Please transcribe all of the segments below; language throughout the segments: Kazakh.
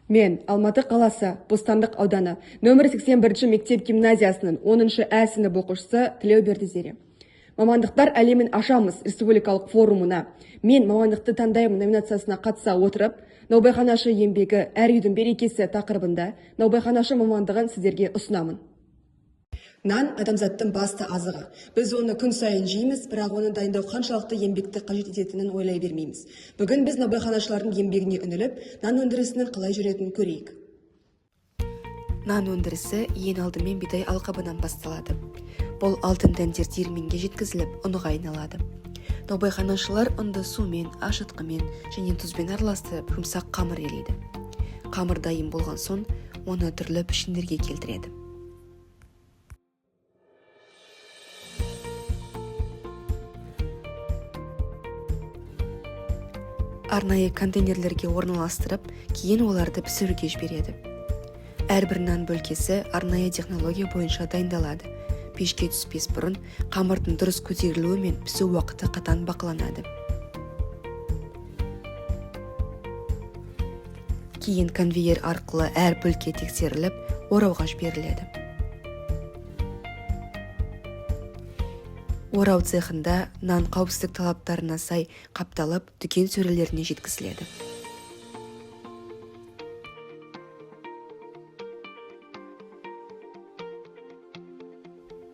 Мен Алматы қаласы, Бостандық ауданы, нөмір 81 мектеп гимназиясының 10-шы Ә сынып оқушысы Тілеуберді Зере. Мамандықтар әлемін ашамыз республикалық форумына мен мамандықты таңдаймын номинациясына қатыса отырып, наубайханашы еңбегі әр үйдің берекесі тақырыбында наубайханашы мамандығын сіздерге ұсынамын. Нан адамзаттың басты азығы. Біз оны күн сайын жейміз, бірақ оны дайындау қаншалықты еңбекті қажет ететінін ойлай бермейміз. Бүгін біз наубайханашылардың еңбегіне үңіліп, нан өндірісінің қалай жүретінін көрейік. Нан өндірісі ең алдымен бидай алқабынан басталады. Бұл алтын дәндер диірменге жеткізіліп, ұнға айналады. Наубайханашылар ұнды сумен, ашытқымен және тұзбен араластырып, жұмсақ қамыр елейді. Қамыр дайын болған соң, оны түрлі пішіндерге келтіреді. Арнайы контейнерлерге орналастырып, кейін оларды пісіруге жібереді. Әрбір нан бөлкесі арнайы технология бойынша дайындалады. Пешке түспес бұрын қамырдың дұрыс көтерілуі мен пісу уақыты қатаң бақыланады. Кейін конвейер арқылы әр бөлке тексеріліп, орауға жіберіледі. Орау цехында нан қауіпсіздік талаптарына сай қапталып, дүкен сөрелеріне жеткізіледі.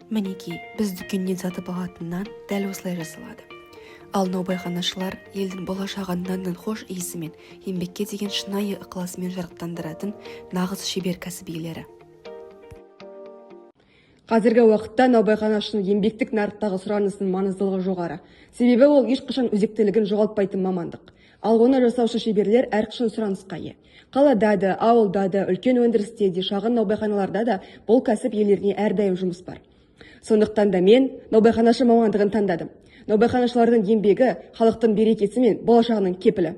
Мінекей, біз дүкеннен сатып алатын нан дәл осылай жасалады. Ал наубайханашылар елдің болашағын нанның хош иісімен, еңбекке деген шынайы ықыласымен жарықтандыратын нағыз шебер кәсіп иелері. Қазіргі уақытта наубайханашының еңбектік нарықтағы сұранысының маңыздылығы жоғары. Себебі ол ешқашан өзектілігін жоғалтпайтын мамандық. Ал оны жасаушы шеберлер әрқашан сұранысқа ие. Қалада да, ауылда да, үлкен өндірісте де, шағын наубайханаларда да бұл кәсіп иелеріне әрдайым жұмыс бар. Сондықтан да мен наубайханашы мамандығын таңдадым. Наубайханашылардың еңбегі халықтың берекесі мен болашағының кепілі.